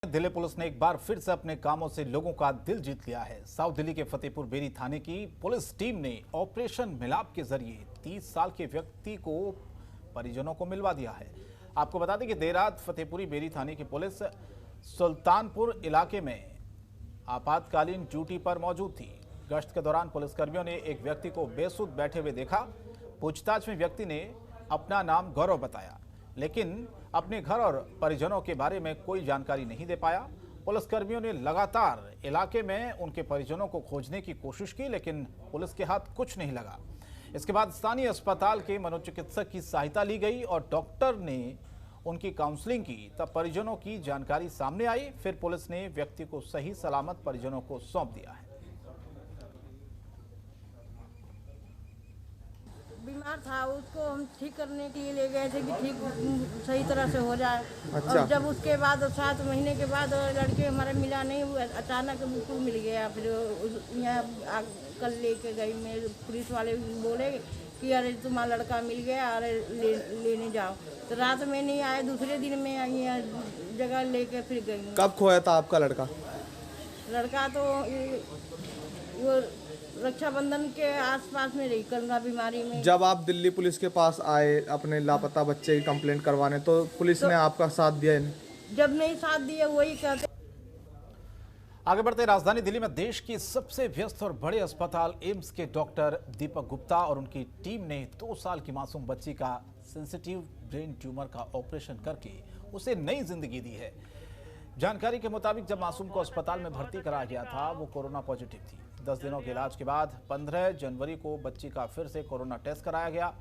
Delhi police ने एक बार फिर से अपने कामों से लोगों का दिल जीत लिया है। साउथ दिल्ली के फतेहपुर बेरी थाने की पुलिस टीम ने ऑपरेशन मिलाप के जरिए 30 साल के व्यक्ति को परिजनों को मिलवा दिया है। आपको बता दें कि देर रात फतेहपुरी बेरी थाने की पुलिस सुल्तानपुर इलाके में आपातकालीन ड्यूटी पर मौजूद थी। गश्त के दौरान पुलिसकर्मियों ने एक व्यक्ति को बेसुध बैठे हुए देखा। पूछताछ में व्यक्ति ने अपना नाम गौरव बताया, लेकिन अपने घर और परिजनों के बारे में कोई जानकारी नहीं दे पाया। पुलिसकर्मियों ने लगातार इलाके में उनके परिजनों को खोजने की कोशिश की, लेकिन पुलिस के हाथ कुछ नहीं लगा। इसके बाद स्थानीय अस्पताल के मनोचिकित्सक की सहायता ली गई और डॉक्टर ने उनकी काउंसलिंग की। तब परिजनों की जानकारी सामने आई। फिर पुलिस ने व्यक्ति को सही सलामत परिजनों को सौंप दिया है। बीमार था, उसको हम ठीक करने के लिए ले गए थे कि ठीक सही तरह से हो जाए। अच्छा। और जब उसके बाद 7 महीने के बाद लड़के हमारे मिला नहीं हुआ, अचानक बिल्कुल मिल गया। फिर यहाँ कल लेके गई मैं, पुलिस वाले बोले कि अरे तुम्हारा लड़का मिल गया, अरे लेने जाओ। तो रात में नहीं आए, दूसरे दिन में यहाँ जगह लेके फिर गई। कब खोया था आपका लड़का? लड़का तो वो रक्षाबंधन के आसपास में रही, कलना बीमारी में। जब आप दिल्ली पुलिस के पास आए अपने लापता बच्चे की कंप्लेंट करवाने, तो पुलिस ने आपका साथ दिया नहीं? जब नहीं साथ दिया वही कहते। आगे बढ़ते, राजधानी दिल्ली में देश की सबसे व्यस्त और बड़े अस्पताल एम्स के डॉक्टर दीपक गुप्ता और उनकी टीम ने 2 साल की मासूम बच्ची का सेंसिटिव ब्रेन ट्यूमर का ऑपरेशन करके उसे नई जिंदगी दी है। जानकारी के मुताबिक जब मासूम को अस्पताल में भर्ती कराया गया था, वो कोरोना पॉजिटिव थी। 10 दिनों के इलाज के बाद 15 जनवरी को बच्ची का फिर से कोरोना टेस्ट कराया गया।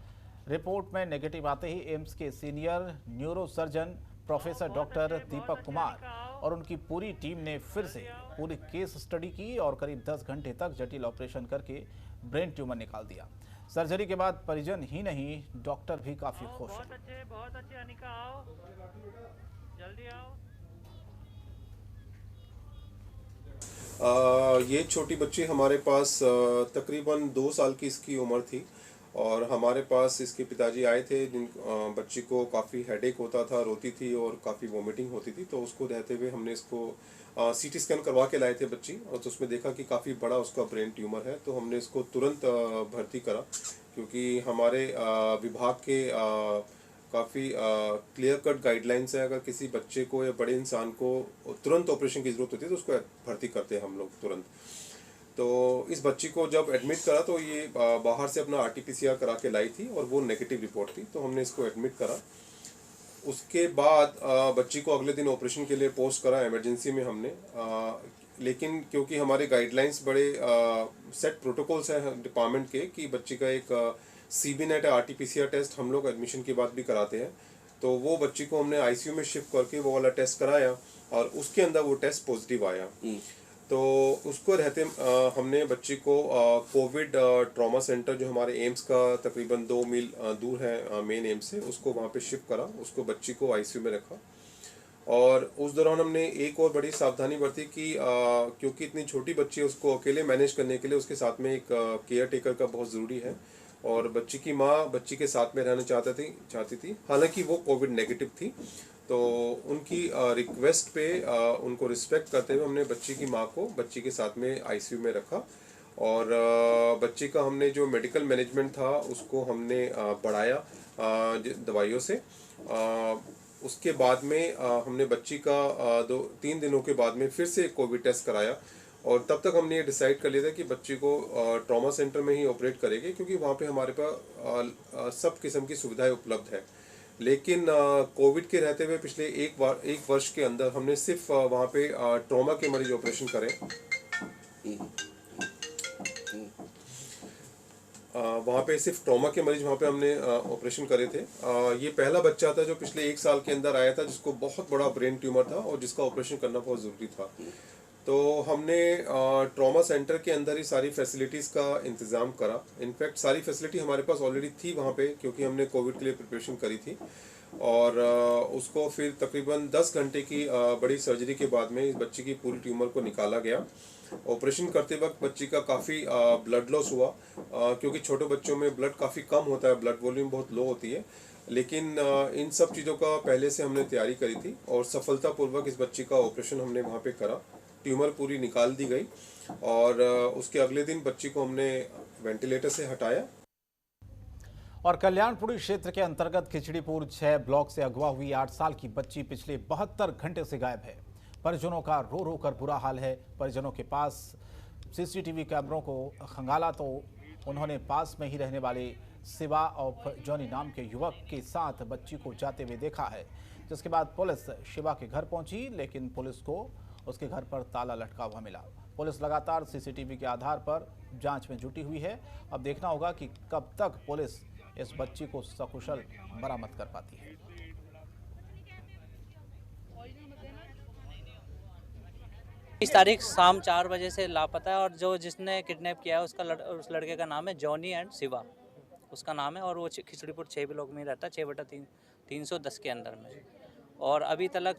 रिपोर्ट में नेगेटिव आते ही एम्स के senior neuro surgeon professor doctor Deepak Kumar और उनकी पूरी टीम ने फिर से पूरी केस स्टडी की और करीब 10 घंटे तक जटिल ऑपरेशन करके ब्रेन ट्यूमर निकाल दिया। सर्जरी के बाद परिजन ही नहीं, डॉक्टर भी काफी खुश हैं। बहुत अच्छे अनिका, आओ जल्दी आओ। ये छोटी बच्ची हमारे पास तकरीबन 2 साल की इसकी उम्र थी और हमारे पास इसके पिताजी आए थे। जिन बच्ची को काफ़ी हेडेक होता था, रोती थी और काफ़ी वोमिटिंग होती थी। तो उसको रहते हुए हमने इसको सीटी स्कैन करवा के लाए थे बच्ची, और तो उसमें देखा कि काफ़ी बड़ा उसका ब्रेन ट्यूमर है। तो हमने इसको तुरंत भर्ती करा, क्योंकि हमारे विभाग के काफ़ी क्लियर कट गाइडलाइंस है। अगर किसी बच्चे को या बड़े इंसान को तुरंत ऑपरेशन की ज़रूरत होती है तो उसको भर्ती करते हैं हम लोग तुरंत। तो इस बच्ची को जब एडमिट करा तो ये बाहर से अपना RT-PCR करा के लाई थी और वो नेगेटिव रिपोर्ट थी, तो हमने इसको एडमिट करा। उसके बाद बच्ची को अगले दिन ऑपरेशन के लिए पोस्ट करा इमरजेंसी में हमने। लेकिन क्योंकि हमारे गाइडलाइंस बड़े सेट प्रोटोकॉल्स हैं डिपार्टमेंट के कि बच्ची का एक CB-नेट RT-PCR टेस्ट हम लोग एडमिशन के बाद भी कराते हैं, तो वो बच्ची को हमने ICU में शिफ्ट करके वो वाला टेस्ट कराया और उसके अंदर वो टेस्ट पॉजिटिव आया। तो उसको रहते हमने बच्ची को कोविड ट्रॉमा सेंटर जो हमारे एम्स का तकरीबन 2 मील दूर है मेन एम्स से, उसको वहाँ पे शिफ्ट करा। उसको बच्ची को ICU में रखा और उस दौरान हमने एक और बड़ी सावधानी बरती कि क्योंकि इतनी छोटी बच्ची है, उसको अकेले मैनेज करने के लिए उसके साथ में एक केयर टेकर का बहुत ज़रूरी है। और बच्ची की माँ बच्ची के साथ में रहना चाहती थी, हालांकि वो कोविड नेगेटिव थी। तो उनकी रिक्वेस्ट पे उनको रिस्पेक्ट करते हुए हमने बच्ची की माँ को बच्ची के साथ में ICU में रखा और बच्ची का हमने जो मेडिकल मैनेजमेंट था उसको हमने बढ़ाया दवाइयों से। उसके बाद में हमने बच्ची का 2-3 दिनों के बाद में फिर से कोविड टेस्ट कराया और तब तक हमने ये डिसाइड कर लिया था कि बच्ची को ट्रॉमा सेंटर में ही ऑपरेट करेंगे, क्योंकि वहाँ पे हमारे पास सब किस्म की सुविधाएं उपलब्ध है। लेकिन कोविड के रहते हुए पिछले एक वर्ष के अंदर हमने सिर्फ वहाँ पे ट्रॉमा के मरीज ऑपरेशन करे। वहाँ पे सिर्फ ट्रॉमा के मरीज वहाँ पे हमने ऑपरेशन करे थे। ये पहला बच्चा था जो पिछले 1 साल के अंदर आया था जिसको बहुत बड़ा ब्रेन ट्यूमर था और जिसका ऑपरेशन करना बहुत ज़रूरी था। तो हमने ट्रॉमा सेंटर के अंदर ही सारी फैसिलिटीज़ का इंतज़ाम करा। इनफैक्ट सारी फैसिलिटी हमारे पास ऑलरेडी थी वहाँ पे, क्योंकि हमने कोविड के लिए प्रिपरेशन करी थी। और उसको फिर तकरीबन 10 घंटे की बड़ी सर्जरी के बाद में इस बच्ची की पूरी ट्यूमर को निकाला गया। ऑपरेशन करते वक्त बच्ची का काफ़ी ब्लड लॉस हुआ, क्योंकि छोटे बच्चों में ब्लड काफ़ी कम होता है, ब्लड वॉल्यूम बहुत लो होती है। लेकिन इन सब चीज़ों का पहले से हमने तैयारी करी थी और सफलतापूर्वक इस बच्ची का ऑपरेशन हमने वहाँ पे करा। ट्यूमर पूरी निकाल दी गई और उसके अगले दिन बच्ची को हमने वेंटिलेटर से हटाया। और कल्याणपुरी क्षेत्र के अंतर्गत खिचड़ीपुर 6 ब्लॉक से अगवा हुई 8 साल की बच्ची पिछले 72 घंटे से गायब है। परिजनों का रो रो कर बुरा हाल है। परिजनों के पास सीसीटीवी कैमरों को खंगाला तो उन्होंने पास में ही रहने वाले शिवा और जॉनी नाम के युवक के साथ बच्ची को जाते हुए देखा है, जिसके बाद पुलिस शिवा के घर पहुंची, लेकिन पुलिस को उसके घर पर ताला लटका हुआ मिला। पुलिस लगातार सीसीटीवी के आधार पर जांच में जुटी हुई है। अब देखना होगा कि कब तक पुलिस इस बच्ची को सकुशल बरामद कर पाती है। 20 तारीख शाम 4 बजे से लापता है और जो जिसने किडनैप किया है उस लड़के का नाम है जॉनी एंड शिवा, उसका नाम है, और वो खिचड़ीपुर 6 ब्लॉक में रहता है, 6/310 के अंदर में। और अभी तक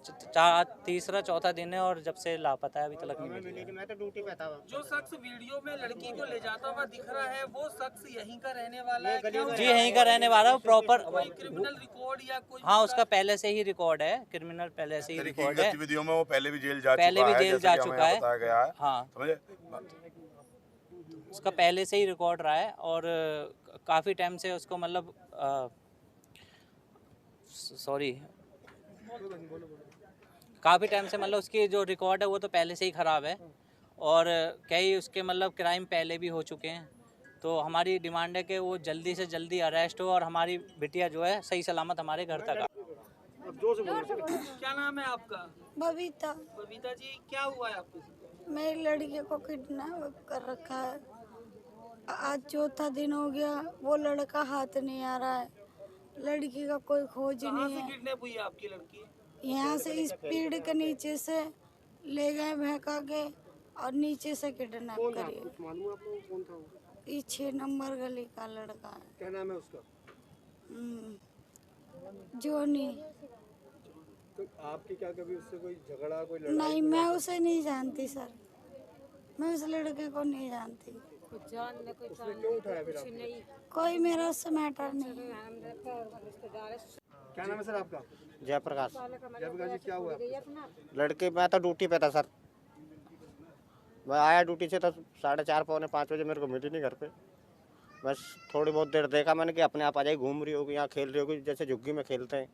तीसरा चौथा दिन है और जब से लापता है अभी तक नहीं मिली। मैं तो ड्यूटी पे था। जो शख्स वीडियो में लड़की को ले जाता हुआ दिख रहा है वो शख्स यहीं का रहने वाला है क्या? जी यहीं का रहने वाला है, प्रॉपर कोई क्रिमिनल रिकॉर्ड या कोई? हाँ, उसका पहले से ही रिकॉर्ड है, क्रिमिनल पहले से ही रिकॉर्ड है। गतिविधियों में वो पहले भी जेल जा चुका है। हाँ, समझे? उसका पहले से ही रिकॉर्ड रहा है और काफ़ी टाइम से उसको मतलब काफ़ी टाइम से मतलब उसकी जो रिकॉर्ड है वो तो पहले से ही ख़राब है और कई उसके मतलब क्राइम पहले भी हो चुके हैं। तो हमारी डिमांड है कि वो जल्दी से जल्दी अरेस्ट हो और हमारी बिटिया जो है सही सलामत हमारे घर तक आए। क्या नाम है आपका? बबीता। बबीता जी, क्या हुआ है आपके साथ? मेरी लड़की को किडनैप कर रखा है। आज चौथा दिन हो गया, वो लड़का हाथ नहीं आ रहा है। लड़की का कोई खोज नहीं है। किडनैप हुई है आपकी लड़की? यहाँ से इस पेड़ के नीचे से ले गए भैंका के और नीचे से किडनैप करिए। मालूम आपको कौन था वो? ये 6 नंबर गली का लड़का है। क्या नाम है उसका? जॉनी। तो आपकी क्या कभी उससे कोई झगड़ा, कोई लड़ाई? नहीं, मैं उसे नहीं जानती सर, मैं उस लड़के को नहीं जानती। उसने क्यों उठाया फिर आपको? कोई मेरा उससे मैटर नहीं। क्या नाम है सर आपका? जयप्रकाश। जयप्रकाश जी, क्या हुआ आपके? लड़के मैं तो ड्यूटी पे था सर। मैं आया ड्यूटी से तो 4:30 पौने 5 बजे, मेरे को मिली नहीं घर पे। बस थोड़ी बहुत देर देखा मैंने कि अपने आप आ जाए, घूम रही होगी, यहाँ खेल रही होगी जैसे झुग्गी में खेलते हैं।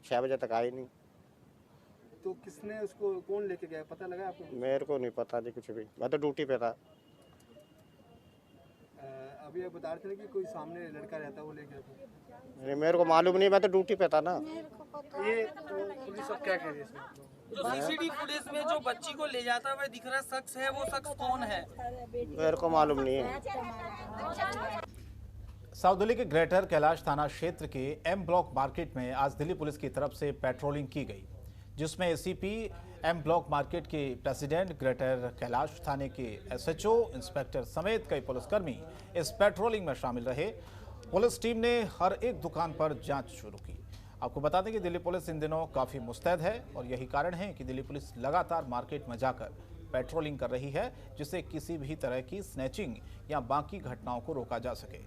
6 बजे तक आई नहीं। तो किसने उसको, कौन लेके गया, पता लगा आपको? मेरे को नहीं पता जी कुछ भी, मैं तो ड्यूटी पे था। अभी आप बता रहे थे कि कोई सामने लड़का रहता है वो ले गया था। नहीं, मेरे को मालूम नहीं, मैं तो ड्यूटी पे था ना। ये तो पुलिस अब क्या कह रही है इसमें? जो सीसीटीवी फुटेज में जो बच्ची को ले जाता हुआ दिख रहा शख्स है वो शख्स कौन है? मेरे को मालूम नहीं है। साउथ दिल्ली के ग्रेटर कैलाश थाना क्षेत्र के एम ब्लॉक मार्केट में आज दिल्ली पुलिस की तरफ से पेट्रोलिंग की गई, जिसमें एसीपी एम ब्लॉक मार्केट के प्रेसिडेंट, ग्रेटर कैलाश थाने के एसएचओ, इंस्पेक्टर समेत कई पुलिसकर्मी इस पेट्रोलिंग में शामिल रहे। पुलिस टीम ने हर एक दुकान पर जांच शुरू की। आपको बता दें कि दिल्ली पुलिस इन दिनों काफ़ी मुस्तैद है और यही कारण है कि दिल्ली पुलिस लगातार मार्केट में जाकर पेट्रोलिंग कर रही है, जिससे किसी भी तरह की स्नैचिंग या बाकी घटनाओं को रोका जा सके।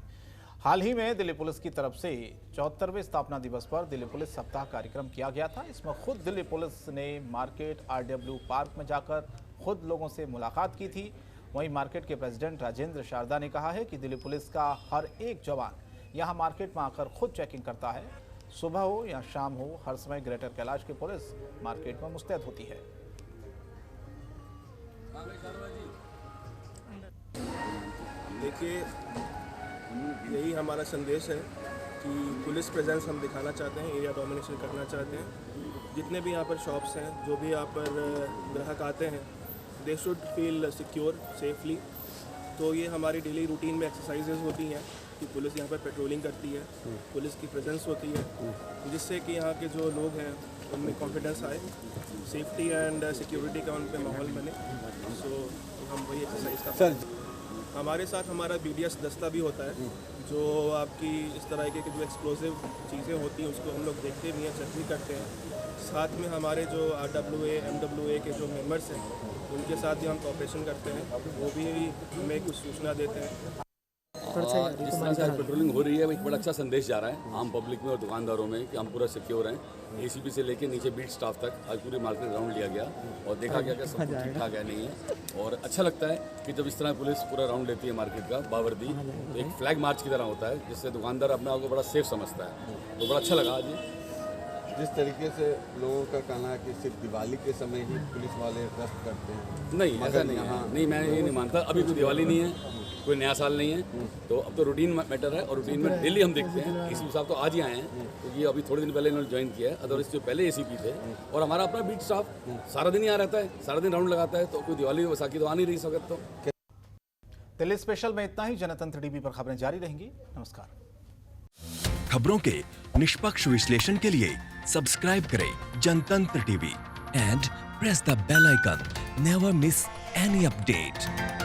हाल ही में दिल्ली पुलिस की तरफ से 74वें स्थापना दिवस पर दिल्ली पुलिस सप्ताह कार्यक्रम किया गया था। इसमें खुद दिल्ली पुलिस ने मार्केट RW पार्क में जाकर खुद लोगों से मुलाकात की थी। वहीं मार्केट के प्रेसिडेंट राजेंद्र शारदा ने कहा है कि दिल्ली पुलिस का हर एक जवान यहां मार्केट में आकर खुद चेकिंग करता है। सुबह हो या शाम हो, हर समय ग्रेटर कैलाश की पुलिस मार्केट में मुस्तैद होती है। देखिए, यही हमारा संदेश है कि पुलिस प्रेजेंस हम दिखाना चाहते हैं, एरिया डोमिनेशन करना चाहते हैं। जितने भी यहाँ पर शॉप्स हैं, जो भी यहाँ पर ग्राहक आते हैं, they should feel secure, safely. तो ये हमारी डेली रूटीन में एक्सरसाइजेज होती हैं कि पुलिस यहाँ पर पेट्रोलिंग करती है, पुलिस की प्रेजेंस होती है, जिससे कि यहाँ के जो लोग हैं उनमें कॉन्फिडेंस आए, सेफ्टी एंड सिक्योरिटी का उन पर माहौल बने। सो हम वही एक्सरसाइज का हमारे साथ हमारा BDS दस्ता भी होता है, जो आपकी इस तरह के जो एक्सप्लोसिव चीज़ें होती हैं उसको हम लोग देखते भी हैं, चेक भी करते हैं। साथ में हमारे जो RWA MWA के जो मेंबर्स हैं उनके साथ भी हम कोऑपरेशन करते हैं, वो भी हमें कुछ सूचना देते हैं। जिस तरह से आज पेट्रोलिंग हो रही है, एक बड़ा अच्छा संदेश जा रहा है आम पब्लिक में और दुकानदारों में कि हम पूरा सिक्योर हैं। एसीपी से लेके नीचे बीट स्टाफ तक आज पूरी मार्केट राउंड लिया गया और देखा गया कि सब कुछ ठीक ठाक है नहीं है। और अच्छा लगता है कि जब इस तरह पुलिस पूरा राउंड लेती है मार्केट का बावर्दी, तो एक फ्लैग मार्च की तरह होता है, जिससे दुकानदार अपने आप को बड़ा सेफ समझता है। तो बड़ा अच्छा लगा आज ये। जिस तरीके से लोगों का कहना है कि सिर्फ दिवाली के समय ही पुलिस वाले गश्त करते हैं, नहीं ऐसा नहीं है, नहीं मैं ये नहीं मानता। अभी कोई दिवाली नहीं है, कोई नया साल नहीं है, तो अब तो रूटीन मैटर है और रूटीन में डेली हम देखते हैं। एसीपी साहब तो आज ही आए हैं क्योंकि अभी थोड़े दिन पहले इन्होंने ज्वाइन किया है, अदरवाइज जो पहले एसीपी थे। और हमारा अपना बीट स्टाफ सारा दिन यहाँ रहता है, सारा दिन राउंड लगाता है, तो कोई दिवाली वैसाखी तो आ नहीं रही इस वक्त। तो दिल्ली स्पेशल में इतना ही। जनतंत्र टीवी पर खबरें जारी रहेंगी। नमस्कार। खबरों के निष्पक्ष विश्लेषण के लिए सब्सक्राइब करें Jantantra TV and press the bell icon. Never miss any update.